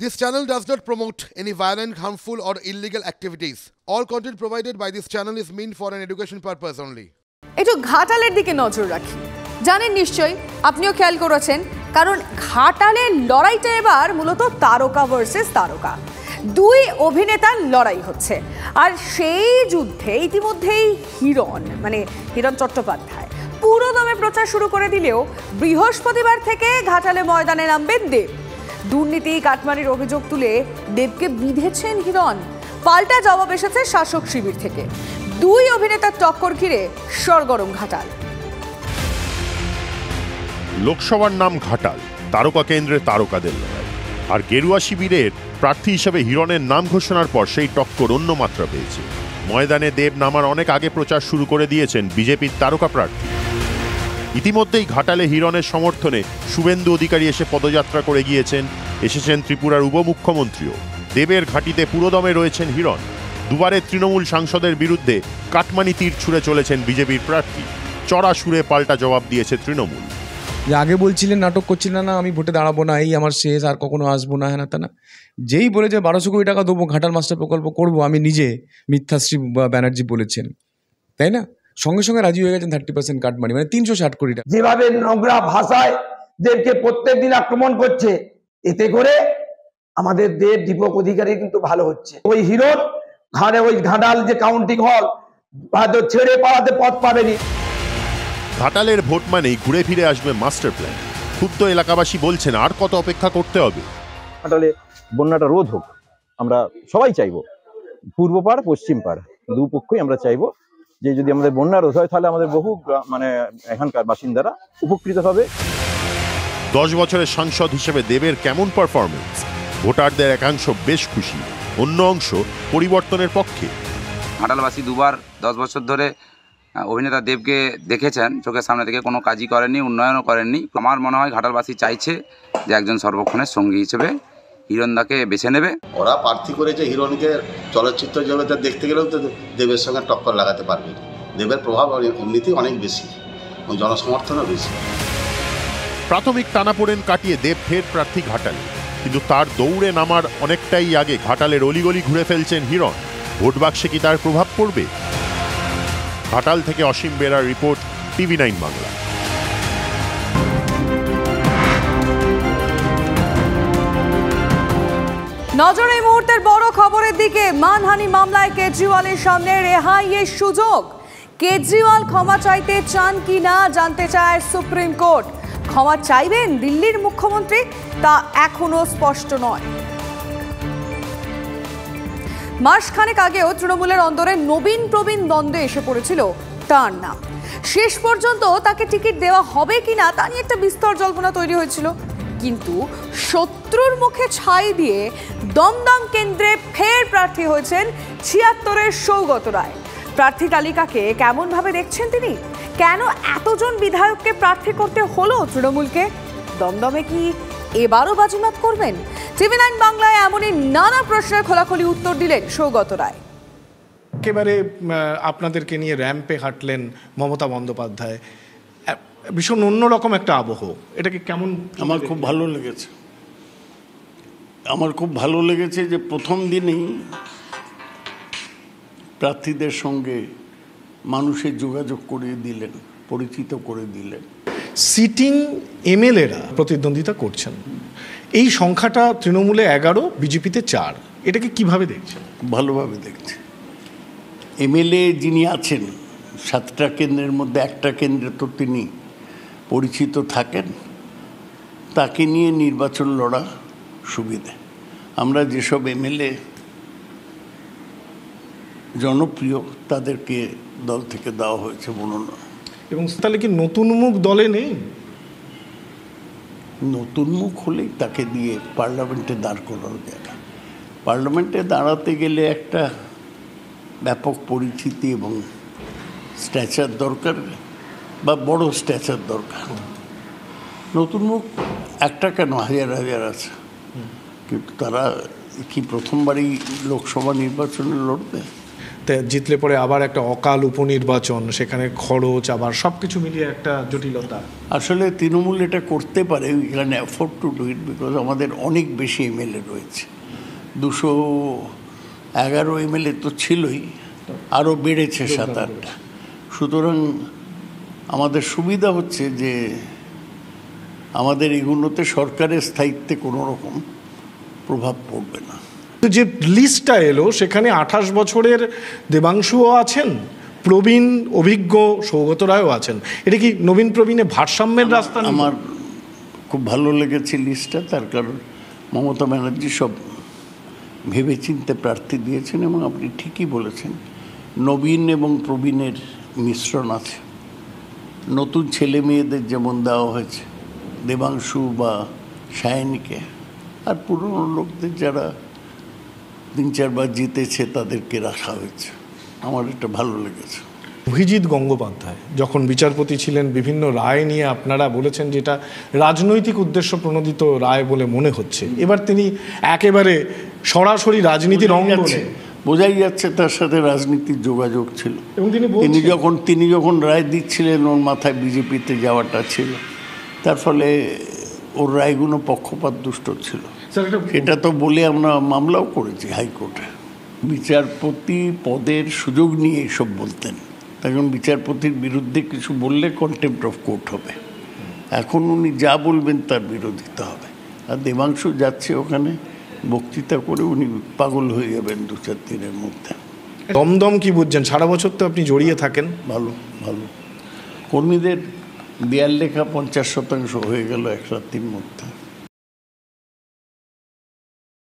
This channel does not promote any violent, harmful, or illegal activities. All content provided by this channel is meant for an education purpose only. একটু ঘাটালের দিকে নজর রাখি। জানেন নিশ্চয়ই, আপনিও খেয়াল করেছেন, কারণ ঘাটালের লড়াইটা এবার মূলত তারকা ভার্সেস তারকা। দুই অভিনেতার লড়াই হচ্ছে, আর সেই যুদ্ধে ইতিমধ্যেই হিরণ চট্টোপাধ্যায় পুরো দমে প্রচার শুরু করে দিলেও বৃহস্পতিবার থেকে ঘাটালে ময়দানে নামবেন দেব। দুর্নীতি কাটমানির অভিযোগ তুলে দেবকে বিঁধেছেন হিরণ। পাল্টা জবাব এসেছে শাসক শিবির থেকে। দুই অভিনেতার টক্কর ঘিরে সরগরম ঘাটাল। লোকসভার নাম ঘাটাল, তারকা কেন্দ্রে তারকাদের লড়াই। আর গেরুয়া শিবিরের প্রার্থী হিসেবে হিরণের নাম ঘোষণার পর সেই টক্কর অন্য মাত্রা পেয়েছে। ময়দানে দেব নামার অনেক আগে প্রচার শুরু করে দিয়েছেন বিজেপির তারকা প্রার্থী। ইতিমধ্যেই ঘাটালে হিরণের সমর্থনে শুভেন্দু অধিকারী এসে পদযাত্রা করে গিয়েছেন। এসেছেন ত্রিপুরার উপমুখ্যমন্ত্রীও। দেবের ঘাঁটিতে পুরোদমে রয়েছেন হিরণ। দুবারের তৃণমূল সাংসদের বিরুদ্ধে কাটমানি তীর ছুঁড়ে চলেছেন বিজেপির প্রার্থী। চড়া সুরে পাল্টা জবাব দিয়েছে তৃণমূল। যে আগে বলছিলেন, নাটক করছিলেন না, আমি ভোটে দাঁড়াবো না, এই আমার শেষ, আর কখনো আসবো না, হ্যাঁ তা না। যেই বলে যে 1200 কোটি টাকা দেবো, ঘাটাল মাস্টার প্রকল্প করবো, আমি নিজে, মিথ্যাশ্রী ব্যানার্জি বলেছেন, তাই না, সঙ্গে সঙ্গে রাজি হয়ে গেছেন 30% কাটমানি, মানে 360 কোটি টাকা। যেভাবে নোংরা ভাষায় দেবকে প্রত্যেক দিন আক্রমণ করছে, এতে করে আমাদের দেব দীপক অধিকারী কিন্তু ভালো হচ্ছে। ওই হিরণ ওই ঘাটাল যে কাউন্টিং হল হয়তো ছেড়ে পাওয়াতে পথ পাবেনি। ঘাটালের ভোট মানেই ঘুরে ফিরে আসবে মাস্টার প্ল্যান। ক্ষুব্ধ এলাকাবাসী বলছেন, আর কত অপেক্ষা করতে হবে? ঘাটালে বন্যাটা রোধ হোক, আমরা সবাই চাইবো, পূর্ব পাড় পশ্চিম পাড় দুপক্ষই আমরা চাইবো যে যদি আমাদের বন্যা রোধ হয় তাহলে আমাদের বহু এখানকার বাসিন্দারা উপকৃত হবে। 10 বছরের সাংসদ হিসেবে দেবের কেমন পারফরমেন্স? ভোটারদের একাংশ বেশ খুশি, অন্য অংশ পরিবর্তনের পক্ষে। ঘাটালবাসী দুবার 10 বছর ধরে অভিনেতা দেবকে দেখেছেন, চোখের সামনে থেকে কোনো কাজই করেননি, উন্নয়নও করেননি। আমার মনে হয় ঘাটালবাসী চাইছে যে একজন সর্বক্ষণের সঙ্গী হিসেবে হিরণদাকে বেছে নেবে। ওরা প্রার্থী করেছে হিরণকে, চলচ্চিত্র জগতে দেখতে গেলেও তো দেবের সঙ্গে টক্কর লাগাতে পারবে। দেবের প্রভাব এমনিতেই অনেক বেশি, জনসমর্থনও বেশি। প্রাথমিক টানাপোড়েন কাটিয়ে দেব ফের প্রার্থী ঘাটালে, কিন্তু তার দৌড়ে নামার অনেকটাই আগে ঘাটালের অলিগলি ঘুরে ফেলছেন হিরণ। ভোট বাক্সে কি তার প্রভাব পড়বে? ঘাটাল থেকে অসীম বেরার রিপোর্ট, TV9 বাংলা। নজর এই মুহূর্তের বড় খবরের দিকে। মানহানি মামলায় কেজরিওয়ালের সামনে রেহাইয়ের সুযোগ। কেজরিওয়াল ক্ষমা চাইতে চান কি না জানতে চায় সুপ্রিম কোর্ট। ক্ষমা চাইবেন দিল্লির মুখ্যমন্ত্রী, তা এখনো স্পষ্ট নয়। মাসখানেক আগেও তৃণমূলের অন্দরে নবীন প্রবীণ দ্বন্দ্বে এসে পড়েছিল তার নাম। শেষ পর্যন্ত তাকে টিকিট দেওয়া হবে কিনা তা নিয়ে একটা বিস্তর জল্পনা তৈরি হয়েছিল, কিন্তু শত্রুর মুখে ছাই দিয়ে দমদম কেন্দ্রে ফের প্রার্থী হয়েছেন 76-এর সৌগত রায়। প্রার্থী তালিকাকে কেমন ভাবে দেখছেন তিনি? কেন এতজন বিধায়ককে প্রার্থী করতে হলো তৃণমূলকে? দমদমে কি এবারও বাজিমাত করবেন? TV9 বাংলায় এমনই নানা প্রশ্নের খোলাখুলি উত্তর দিলেন সৌগত রায়। একেবারে আপনাদেরকে নিয়ে র্যাম্পে হাঁটলেন মমতা বন্দ্যোপাধ্যায়, ভীষণ অন্যরকম একটা আবহ। এটাকে কেমন? আমার খুব ভালো লেগেছে। আমার খুব ভালো লেগেছে যে প্রথম দিনেই প্রার্থীদের সঙ্গে মানুষের যোগাযোগ করিয়ে দিলেন, পরিচিত করে দিলেন। সিটিং MLA-রা প্রতিদ্বন্দ্বিতা করছেন, এই সংখ্যাটা তৃণমূলে 11, বিজেপিতে 4। এটাকে কিভাবে দেখছেন? ভালোভাবে দেখছে। MLA যিনি আছেন 7টা কেন্দ্রের মধ্যে একটা কেন্দ্রে তো তিনি পরিচিত থাকেন, তাকে নিয়ে নির্বাচন লড়া সুবিধে। আমরা যেসব MLA জনপ্রিয় তাদেরকে দল থেকে দেওয়া হয়েছে মনোনয়ন। এবং তাহলে কি নতুন মুখ দলে নেই? নতুন মুখ হলেই তাকে দিয়ে পার্লামেন্টে দাঁড় করানো জায়গা। পার্লামেন্টে দাঁড়াতে গেলে একটা ব্যাপক পরিচিতি এবং স্ট্যাচার দরকার, বা বড় স্ট্যাচার দরকার। নতুন মুখ একটা কেন, হাজার হাজার আছে, কিন্তু তারা কি প্রথমবারই লোকসভা নির্বাচনে লড়বে? জিতলে পরে আবার একটা অকাল উপনির্বাচন, সেখানে খরচ, আবার সব কিছু মিলিয়ে একটা জটিলতা। আসলে তৃণমূল এটা করতে পারে, we can afford to do it, because আমাদের অনেক বেশি এমএলএ রয়েছে। 211 এমএলএ তো ছিলই, আরও বেড়েছে 7-8টা। সুতরাং আমাদের সুবিধা হচ্ছে যে আমাদের এগুলোতে সরকারের স্থায়িত্বে কোনো রকম প্রভাব পড়বে না। যে লিস্টটা এলো সেখানে 28 বছরের দেবাংশুও আছেন, প্রবীণ অভিজ্ঞ সৌগত রায়ও আছেন। এটা কি নবীন প্রবীণে ভারসাম্যের রাস্তা? আমার খুব ভালো লেগেছে লিস্টটা, তার কারণ মমতা ব্যানার্জি সব ভেবেচিন্তে প্রার্থী দিয়েছেন এবং আপনি ঠিকই বলেছেন, নবীন এবং প্রবীণের মিশ্রণ আছে। নতুন ছেলে মেয়েদের যেমন দেওয়া হয়েছে দেবাংশু বা সায়নীকে, আর পুরনো লোকদের যারা 3-4 বার জিতেছে তাদেরকে রাখা হয়েছে। আমার এটা ভালো লেগেছে। অভিজিৎ গঙ্গোপাধ্যায় যখন বিচারপতি ছিলেন, বিভিন্ন রায় নিয়ে আপনারা বলেছেন যে এটা রাজনৈতিক উদ্দেশ্য প্রণোদিত রায় বলে মনে হচ্ছে। এবার তিনি একেবারে সরাসরি রাজনীতির অঙ্গনে, বোঝাই যাচ্ছে তার সাথে রাজনীতির যোগাযোগ ছিল। এবং তিনি যখন রায় দিচ্ছিলেন ওর মাথায় বিজেপিতে যাওয়াটা ছিল, তার ফলে ওর রায়গুলো পক্ষপাত দুষ্ট ছিল। এটা তো বলে আমরা মামলাও করেছি হাইকোর্টে। বিচারপতি পদের সুযোগ নিয়ে এসব বলতেন, তখন বিচারপতির বিরুদ্ধে কিছু বললে কন্টেম্প্ট অফ কোর্ট হবে। এখন উনি যা বলবেন তার বিরোধিতা হবে। আর দেবাংশু যাচ্ছে ওখানে বক্তৃতা করে, উনি পাগল হয়ে যাবেন 2-4 দিনের মধ্যে। দমদম কি বুঝছেন? সারা বছর তো আপনি জড়িয়ে থাকেন। ভালো ভালো কর্মীদের দেয়াল লেখা 50% হয়ে গেল 1 রাত্রির মধ্যে।